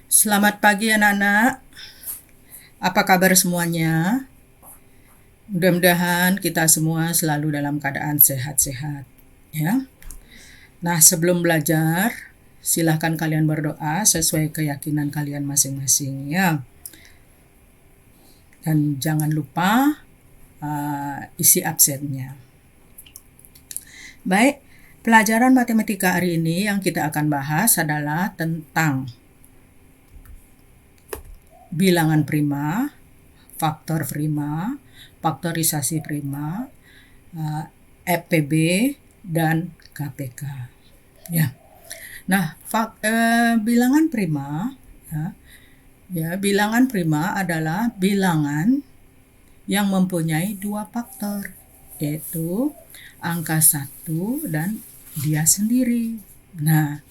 Selamat pagi anak-anak, apa kabar semuanya? Mudah-mudahan kita semua selalu dalam keadaan sehat-sehat, ya. Nah, sebelum belajar, silahkan kalian berdoa sesuai keyakinan kalian masing-masing, ya. Dan jangan lupa isi absennya. Baik, pelajaran matematika hari ini yang kita akan bahas adalah tentang bilangan prima, faktor prima, faktorisasi prima, FPB, dan KPK. Ya. Nah, bilangan prima, bilangan prima adalah bilangan yang mempunyai dua faktor, yaitu angka 1 dan dia sendiri. Nah,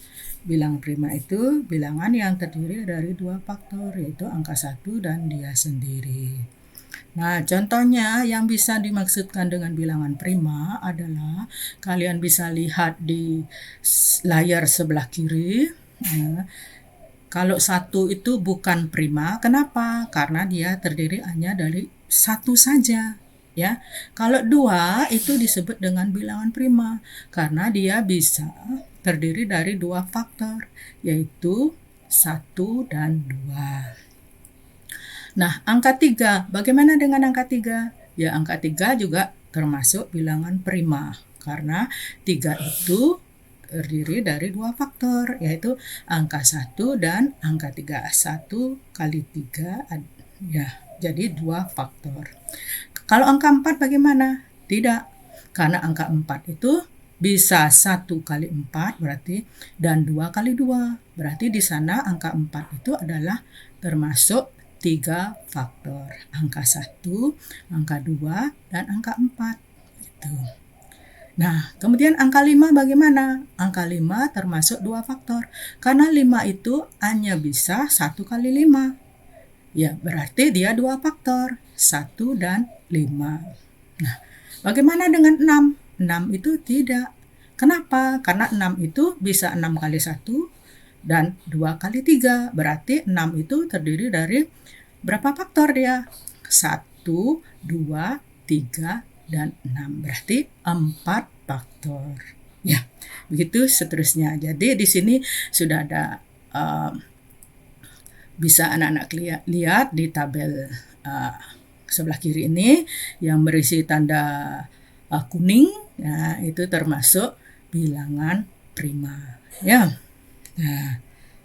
bilangan prima itu bilangan yang terdiri dari dua faktor, yaitu angka 1 dan dia sendiri. Nah, contohnya yang bisa dimaksudkan dengan bilangan prima adalah kalian bisa lihat di layar sebelah kiri. Kalau 1 itu bukan prima, kenapa? Karena dia terdiri hanya dari 1 saja. Ya, kalau 2 itu disebut dengan bilangan prima karena dia bisa terdiri dari dua faktor, yaitu 1 dan 2. Nah, angka 3, bagaimana dengan angka 3? Ya, angka 3 juga termasuk bilangan prima karena 3 itu terdiri dari dua faktor, yaitu angka 1 dan angka 3. 1 kali 3, ya, jadi dua faktor. Kalau angka 4 bagaimana? Tidak, karena angka 4 itu bisa 1 kali 4 berarti dan 2 kali 2. Berarti di sana angka 4 itu adalah termasuk 3 faktor. Angka 1, angka 2, dan angka 4. Gitu. Nah, kemudian angka 5 bagaimana? Angka 5 termasuk 2 faktor. Karena 5 itu hanya bisa 1 kali 5. Ya, berarti dia 2 faktor. 1 dan 5. Nah, bagaimana dengan 6? 6 itu tidak. Kenapa? Karena 6 itu bisa 6 kali 1 dan 2 kali 3. Berarti 6 itu terdiri dari berapa faktor dia? 1, 2, 3, dan 6. Berarti 4 faktor. Ya, begitu seterusnya. Jadi di sini sudah ada bisa anak-anak lihat di tabel sebelah kiri ini yang berisi tanda kuning, ya, itu termasuk bilangan prima. Ya, nah,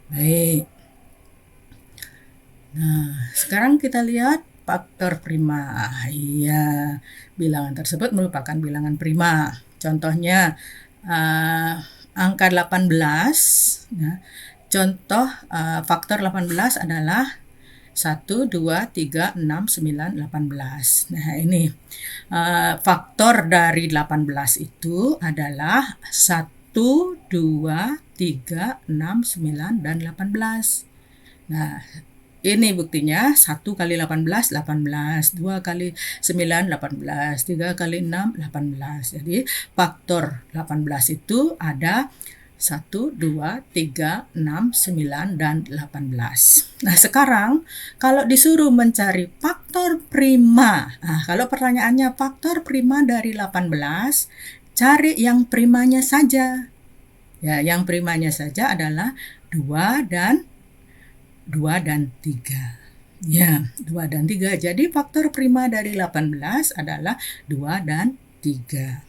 baik. Nah, sekarang kita lihat faktor prima. Iya, bilangan tersebut merupakan bilangan prima. Contohnya angka 18. Ya, contoh faktor 18 adalah 1, 2, 3, 6, 9, 18. Nah, ini faktor dari 18 itu adalah 1, 2, 3, 6, 9, dan 18. Nah, ini buktinya 1 kali 18, 18. 2 kali 9, 18. 3 kali 6, 18. Jadi faktor 18 itu ada 1, 2, 3, 6, 9, dan 18. Nah, sekarang kalau disuruh mencari faktor prima, nah, kalau pertanyaannya faktor prima dari 18, cari yang primanya saja. Ya, yang primanya saja adalah 2 dan 3. Ya, 2 dan 3. Jadi faktor prima dari 18 adalah 2 dan 3.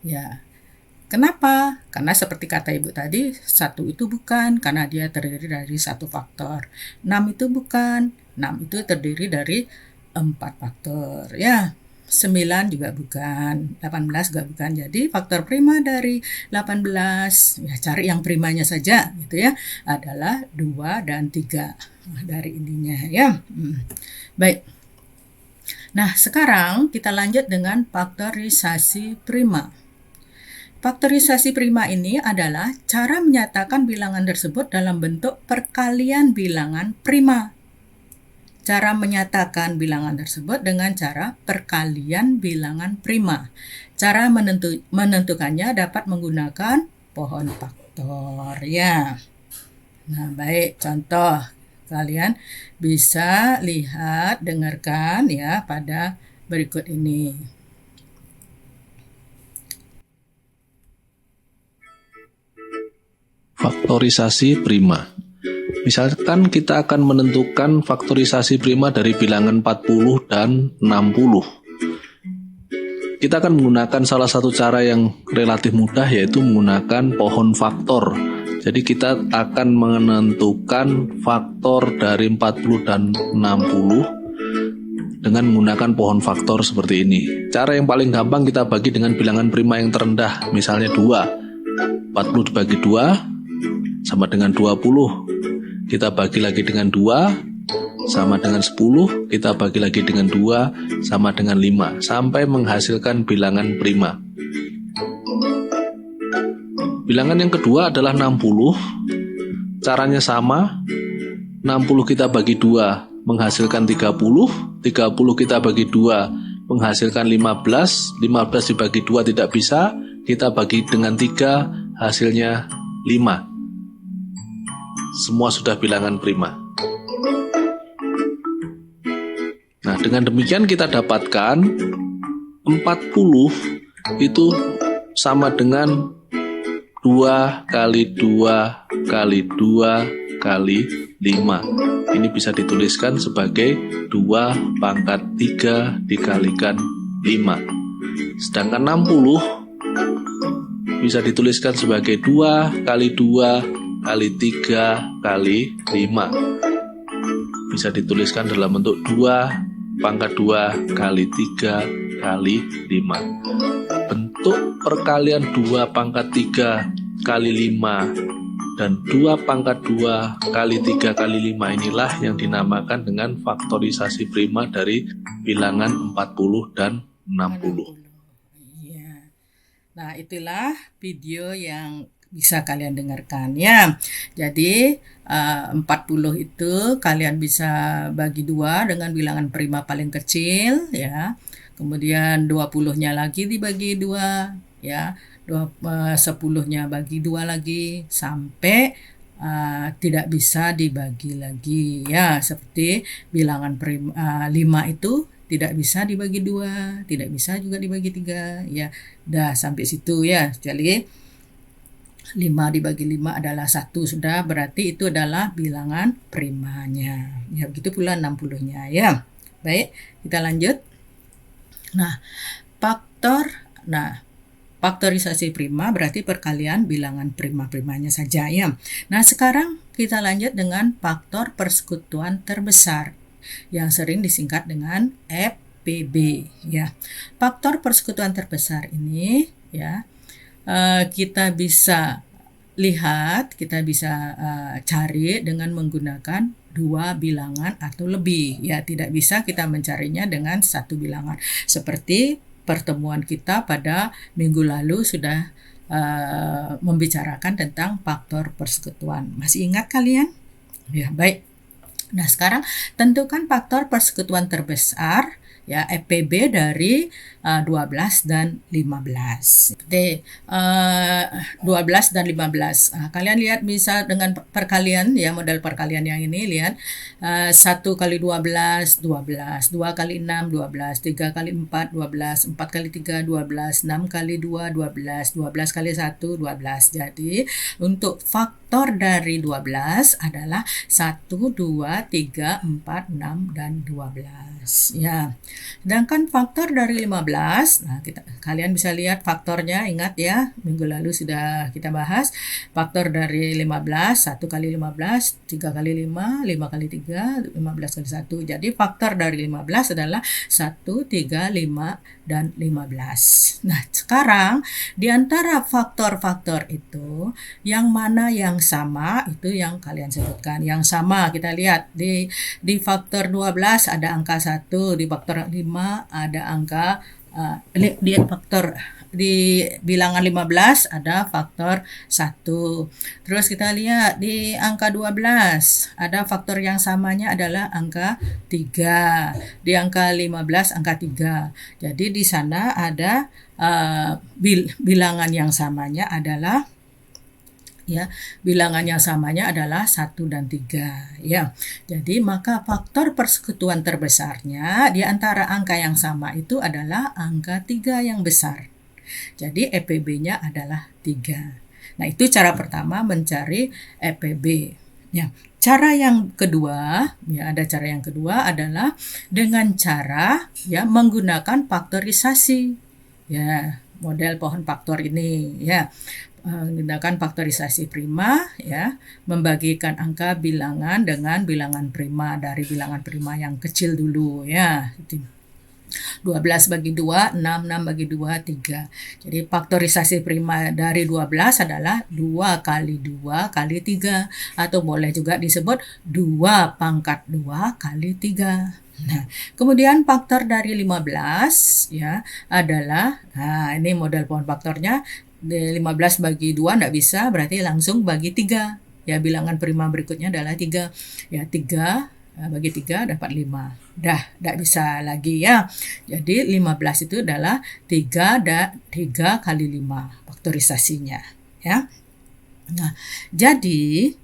Ya. Kenapa? Karena seperti kata Ibu tadi, 1 itu bukan, karena dia terdiri dari 1 faktor. 6 itu bukan, 6 itu terdiri dari 4 faktor. Ya, 9 juga bukan, 18 juga bukan. Jadi faktor prima dari 18, ya cari yang primanya saja gitu ya, adalah 2 dan 3 dari ininya ya. Baik. Nah, sekarang kita lanjut dengan faktorisasi prima. Faktorisasi prima ini adalah cara menyatakan bilangan tersebut dalam bentuk perkalian bilangan prima. Cara menyatakan bilangan tersebut dengan cara perkalian bilangan prima. Cara menentukannya dapat menggunakan pohon faktor ya. Nah, baik, contoh kalian bisa lihat, dengarkan ya pada berikut ini. Faktorisasi prima. Misalkan kita akan menentukan faktorisasi prima dari bilangan 40 dan 60. Kita akan menggunakan salah satu cara yang relatif mudah, yaitu menggunakan pohon faktor. Jadi kita akan menentukan faktor dari 40 dan 60 dengan menggunakan pohon faktor seperti ini. Cara yang paling gampang kita bagi dengan bilangan prima yang terendah, misalnya 2. 40 dibagi 2 sama dengan 20. Kita bagi lagi dengan 2 sama dengan 10. Kita bagi lagi dengan 2 sama dengan 5, sampai menghasilkan bilangan prima. Bilangan yang kedua adalah 60. Caranya sama. 60 kita bagi 2 menghasilkan 30. 30 kita bagi 2 menghasilkan 15. 15 dibagi 2 tidak bisa. Kita bagi dengan 3, hasilnya 5. Semua sudah bilangan prima. Nah, dengan demikian kita dapatkan 40 itu sama dengan 2 kali 2 kali 2 kali 5. Ini bisa dituliskan sebagai 2 pangkat 3 dikalikan 5. Sedangkan 60 bisa dituliskan sebagai 2 kali 2 kali 3 kali 5. Bisa dituliskan dalam bentuk 2 pangkat 2 kali 3 kali 5. Bentuk perkalian 2 pangkat 3 kali 5 dan 2 pangkat 2 kali 3 kali 5 inilah yang dinamakan dengan faktorisasi prima dari bilangan 40 dan 60. Iya. Nah, itulah video yang bisa kalian dengarkan ya. Jadi 40 itu kalian bisa bagi 2 dengan bilangan prima paling kecil ya. Kemudian 20-nya lagi dibagi 2 ya. 10-nya bagi 2 lagi sampai tidak bisa dibagi lagi ya. Seperti bilangan prima 5 itu tidak bisa dibagi 2, tidak bisa juga dibagi 3 ya. Dah sampai situ ya. Jadi 5 dibagi 5 adalah 1 sudah, berarti itu adalah bilangan primanya. Ya, begitu pula 60-nya ya. Baik, kita lanjut. Nah, faktorisasi prima berarti perkalian bilangan prima-primanya saja ya. Nah, sekarang kita lanjut dengan faktor persekutuan terbesar yang sering disingkat dengan FPB ya. Faktor persekutuan terbesar ini ya kita bisa lihat, kita bisa cari dengan menggunakan 2 bilangan atau lebih ya. Tidak bisa kita mencarinya dengan 1 bilangan seperti pertemuan kita pada minggu lalu sudah membicarakan tentang faktor persekutuan. Masih ingat kalian? Ya, baik. Nah, sekarang tentukan faktor persekutuan terbesar ya FPB dari 12 dan 15. Jadi 12 dan 15. Kalian lihat bisa dengan perkalian ya, model perkalian yang ini lihat 1 kali 12 12, 2 kali 6 12, 3 kali 4 12, 4 kali 3 12, 6 kali 2 12, 12 kali 1 12. Jadi untuk faktor dari 12 adalah 1 2 3 4 6 dan 12 ya. Sedangkan faktor dari 15, nah kalian bisa lihat faktornya, ingat ya, minggu lalu sudah kita bahas. Faktor dari 15, 1 kali 15, 3 kali 5, 5 kali 3, 15 kali 1. Jadi faktor dari 15 adalah 1, 3, 5, dan 15. Nah, sekarang di antara faktor-faktor itu, yang mana yang sama itu yang kalian sebutkan. Yang sama kita lihat di faktor 12 ada angka 1, di faktor 5 ada angka di bilangan 15 ada faktor 1. Terus kita lihat di angka 12 ada faktor yang samanya adalah angka 3. Di angka 15 angka 3. Jadi di sana ada bilangan yang samanya adalah ya, bilangan yang samanya adalah 1 dan 3, ya. Jadi maka faktor persekutuan terbesarnya di antara angka yang sama itu adalah angka 3 yang besar. Jadi EPB-nya adalah 3. Nah, itu cara pertama mencari EPB. Ya, cara yang kedua, ya ada cara yang kedua adalah dengan cara ya menggunakan faktorisasi. Ya, model pohon faktor ini ya. Menggunakan faktorisasi prima ya, membagikan angka bilangan dengan bilangan prima dari bilangan prima yang kecil dulu ya. 12 bagi 2, 6, 6 bagi 2, 3. Jadi faktorisasi prima dari 12 adalah 2 kali 2 kali 3. Atau boleh juga disebut 2 pangkat 2 kali 3. Nah, kemudian faktor dari 15 ya adalah, nah ini model pohon faktornya, 15 bagi 2 enggak bisa, berarti langsung bagi 3. Ya, bilangan prima berikutnya adalah 3. Ya, 3 bagi 3 dapat 5. Dah, enggak bisa lagi ya. Jadi 15 itu adalah 3 kali 5 faktorisasinya. Ya. Nah, jadi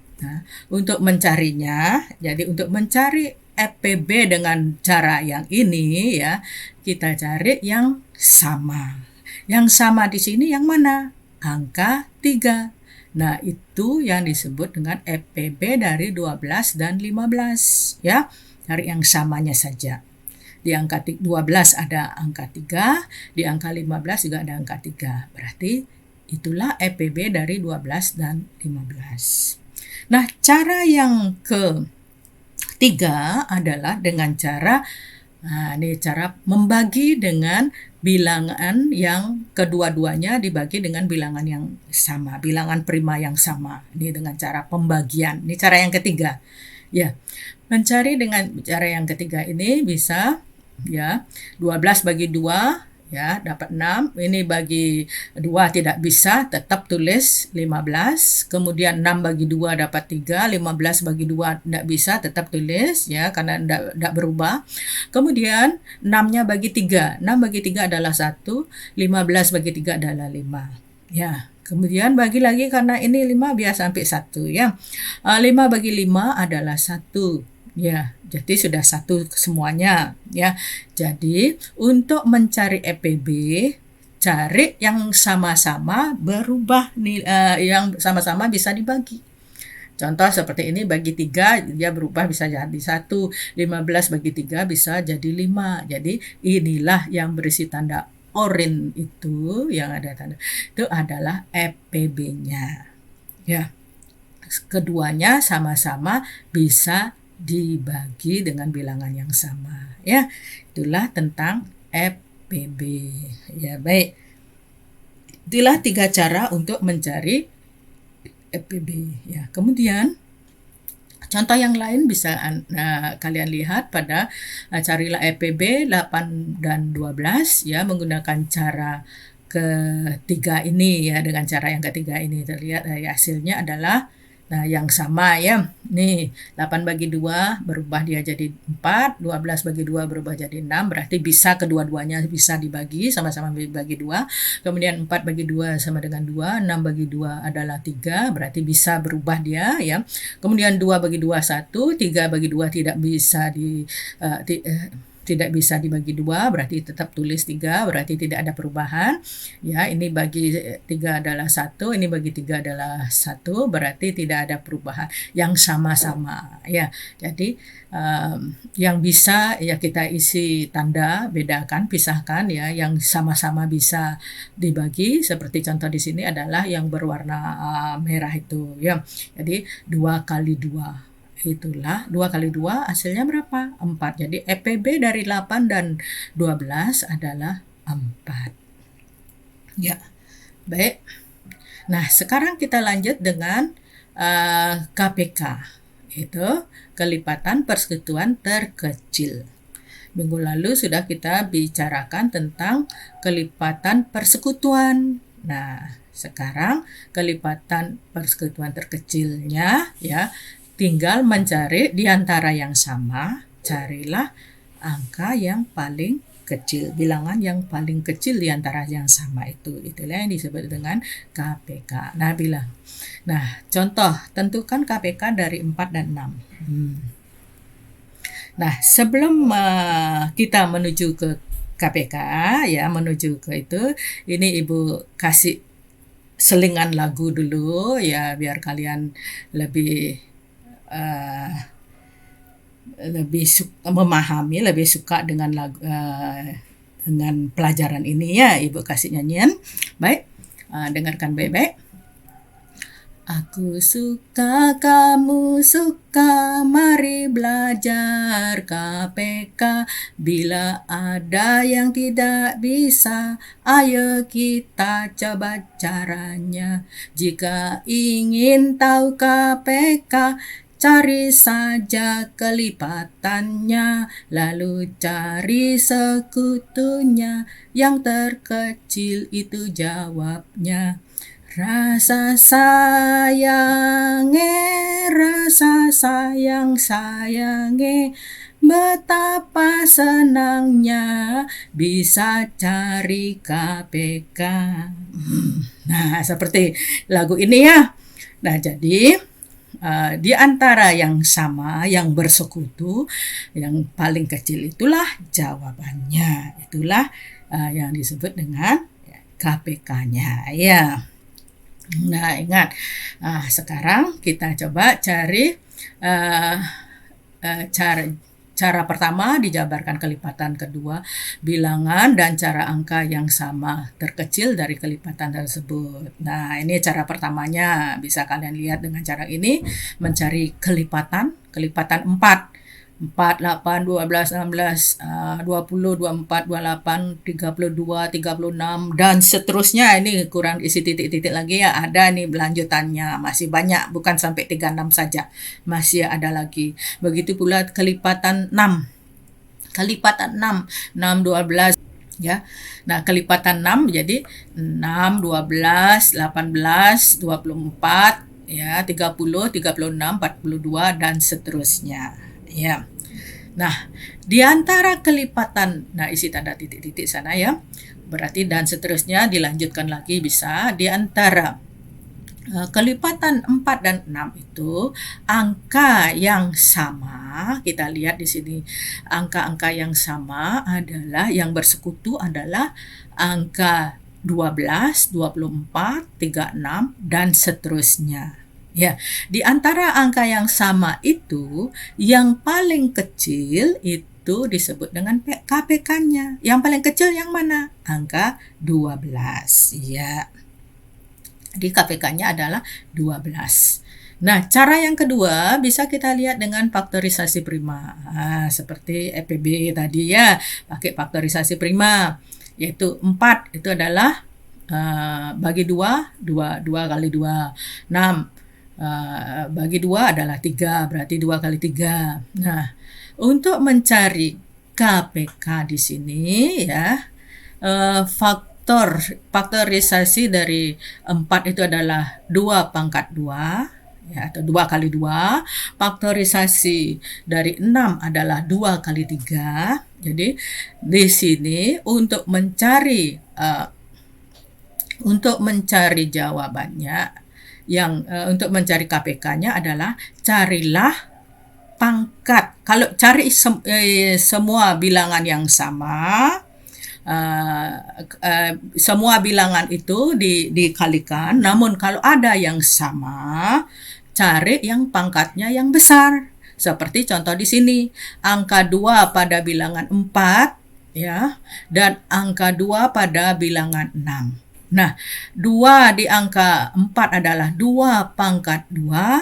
untuk mencarinya, jadi untuk mencari EPB dengan cara yang ini ya, kita cari yang sama. Yang sama di sini yang mana? Angka 3. Nah, itu yang disebut dengan EPB dari 12 dan 15 ya. Cari yang samanya saja. Di angka 12 ada angka 3, di angka 15 juga ada angka 3. Berarti itulah EPB dari 12 dan 15. Nah, cara yang ketiga adalah dengan cara ini cara membagi dengan bilangan yang kedua-duanya dibagi dengan bilangan yang sama, bilangan prima yang sama. Ini dengan cara pembagian. Ini cara yang ketiga. Ya. Mencari dengan cara yang ketiga ini bisa ya 12 bagi 2 ya dapat 6. Ini bagi 2 tidak bisa, tetap tulis 15. Kemudian 6 bagi 2 dapat 3, 15 bagi 2 tidak bisa, tetap tulis ya karena tidak berubah. Kemudian 6-nya bagi 3. 6 bagi 3 adalah 1, 15 bagi 3 adalah 5. Ya. Kemudian bagi lagi karena ini 5 biar sampai 1 ya. 5 bagi 5 adalah 1. Ya, jadi sudah 1 semuanya ya. Jadi untuk mencari EPB, cari yang sama-sama berubah yang sama-sama bisa dibagi. Contoh seperti ini, bagi 3 dia berubah bisa jadi 1, 15 bagi 3 bisa jadi 5. Jadi inilah yang berisi tanda oranye itu, yang ada tanda itu adalah EPB-nya. Ya. Keduanya sama-sama bisa dibagi dengan bilangan yang sama ya. Itulah tentang EPB ya. Baik, itulah 3 cara untuk mencari EPB ya. Kemudian contoh yang lain bisa kalian lihat pada carilah EPB 8 dan 12 ya menggunakan cara ketiga ini ya. Dengan cara yang ketiga ini terlihat hasilnya adalah yang sama ya. Nih, 8 bagi 2 berubah dia jadi 4, 12 bagi 2 berubah jadi 6, berarti bisa kedua-duanya bisa dibagi, sama-sama dibagi 2. Kemudian 4 bagi 2 sama dengan 2, 6 bagi 2 adalah 3, berarti bisa berubah dia ya. Kemudian 2 bagi 2 1, 3 bagi 2 tidak bisa dibagi 2, berarti tetap tulis 3, berarti tidak ada perubahan. Ya, ini bagi 3 adalah 1, ini bagi 3 adalah 1, berarti tidak ada perubahan. Yang sama-sama ya. Jadi yang bisa ya kita isi tanda, bedakan, pisahkan ya. Yang sama-sama bisa dibagi seperti contoh di sini adalah yang berwarna merah itu ya. Jadi 2 kali 2. Itulah 2 kali 2 hasilnya berapa? 4. Jadi EPB dari 8 dan 12 adalah 4. Ya, baik. Nah, sekarang kita lanjut dengan KPK. Itu kelipatan persekutuan terkecil. Minggu lalu sudah kita bicarakan tentang kelipatan persekutuan. Nah, sekarang kelipatan persekutuan terkecilnya ya. Tinggal mencari di antara yang sama, carilah angka yang paling kecil, bilangan yang paling kecil di antara yang sama itu. Itulah yang disebut dengan KPK. Nah, contoh, tentukan KPK dari 4 dan 6. Nah, sebelum kita menuju ke KPK, ya, menuju ke itu, ini Ibu kasih selingan lagu dulu, ya, biar kalian lebih memahami, lebih suka dengan lagu, dengan pelajaran ini, ya. Ibu kasih nyanyian. Baik, dengarkan baik-baik. Aku suka, kamu suka, mari belajar KPK. Bila ada yang tidak bisa, ayo kita coba caranya. Jika ingin tahu KPK, cari saja kelipatannya, lalu cari sekutunya, yang terkecil itu jawabnya. Rasa sayang sayange, betapa senangnya bisa cari KPK. Nah, seperti lagu ini, ya. Nah, jadi di antara yang sama, yang bersekutu, yang paling kecil itulah jawabannya. Itulah yang disebut dengan KPK-nya, ya. Nah, ingat. Sekarang kita coba cari cara pertama, dijabarkan kelipatan kedua bilangan dan cara angka yang sama terkecil dari kelipatan tersebut. Nah, ini cara pertamanya. Bisa kalian lihat dengan cara ini, mencari kelipatan 4. 4, 8, 12, 16, 20, 24, 28, 32, 36, dan seterusnya. Ini kurang isi titik-titik lagi, ya. Ada nih lanjutannya, masih banyak, bukan sampai 36 saja. Masih ada lagi. Begitu pula kelipatan 6. Kelipatan 6, 12, ya. Nah, kelipatan 6 jadi 6, 12, 18, 24, ya, 30, 36, 42, dan seterusnya, ya. Nah, di antara kelipatan, nah, isi tanda titik-titik sana, ya. Berarti dan seterusnya dilanjutkan lagi bisa. Di antara kelipatan 4 dan 6 itu angka yang sama. Kita lihat di sini, angka-angka yang sama adalah, yang bersekutu adalah angka 12, 24, 36, dan seterusnya. Ya, di antara angka yang sama itu, yang paling kecil itu disebut dengan KPK-nya. Yang paling kecil yang mana? Angka 12, ya. Di KPK-nya adalah 12. Nah, cara yang kedua bisa kita lihat dengan faktorisasi prima. Seperti EPB tadi, ya, pakai faktorisasi prima, yaitu 4 itu adalah bagi 2 kali 2, 6. Bagi 2 adalah 3, berarti 2 kali 3. Nah, untuk mencari KPK di sini, ya, faktorisasi dari 4 itu adalah 2 pangkat 2, ya, atau 2 kali 2. Faktorisasi dari 6 adalah 2 kali 3. Jadi, di sini untuk mencari jawabannya, untuk mencari KPK-nya adalah carilah pangkat. Kalau cari semua bilangan yang sama, semua bilangan itu dikalikan, namun kalau ada yang sama, cari yang pangkatnya yang besar. Seperti contoh di sini, angka 2 pada bilangan 4, ya, dan angka 2 pada bilangan 6. Nah, 2 di angka 4 adalah 2 pangkat 2,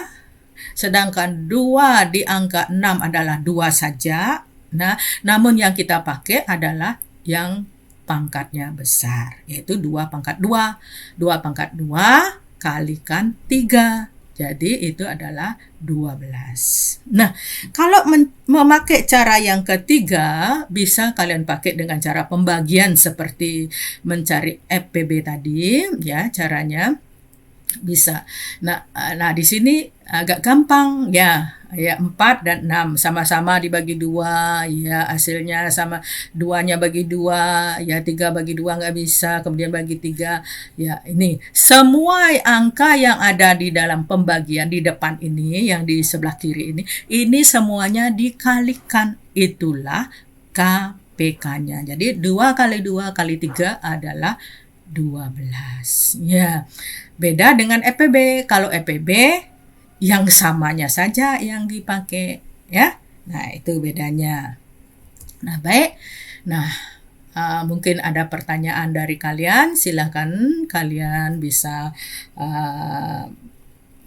sedangkan 2 di angka 6 adalah 2 saja. Nah, namun yang kita pakai adalah yang pangkatnya besar, yaitu 2 pangkat 2. 2 pangkat 2 kalikan 3. Jadi itu adalah 12. Nah, kalau memakai cara yang ketiga, bisa kalian pakai dengan cara pembagian seperti mencari FPB tadi, ya, caranya. bisa. Nah di sini agak gampang ya. Ya 4 dan 6 sama-sama dibagi 2, ya hasilnya sama, 2-nya bagi 2, ya 3 bagi 2 nggak bisa, kemudian bagi 3. Ya ini semua angka yang ada di dalam pembagian di depan ini, yang di sebelah kiri ini semuanya dikalikan. Itulah KPK-nya. Jadi 2 kali 2 kali 3 adalah 12. Ya, beda dengan EPB. Kalau EPB yang samanya saja yang dipakai, ya. Nah, itu bedanya. Nah, baik. Nah, mungkin ada pertanyaan dari kalian. Silakan kalian bisa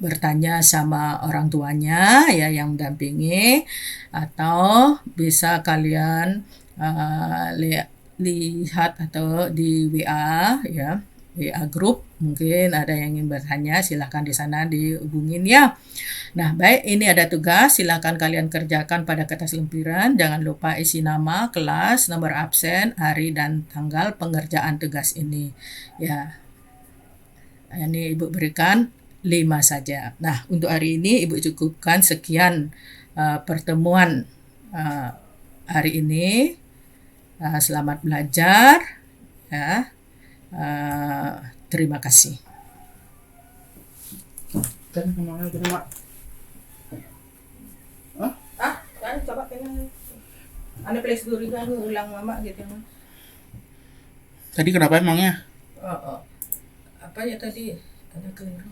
bertanya sama orang tuanya ya yang mendampingi, atau bisa kalian lihat atau di WA ya, WA grup, mungkin ada yang ingin bertanya, silakan di sana dihubungin ya. Nah, baik, ini ada tugas, silakan kalian kerjakan pada kertas lempiran. Jangan lupa isi nama, kelas, nomor absen, hari dan tanggal pengerjaan tugas ini. Ya, ini Ibu berikan 5 saja. Nah, untuk hari ini Ibu cukupkan sekian pertemuan hari ini. Selamat belajar ya. Terima kasih. Dan kemana gitu mak? Coba pengen Anda please dulu ulang mama gitu. Tadi kenapa emangnya? Apa ya tadi? Ada keliru.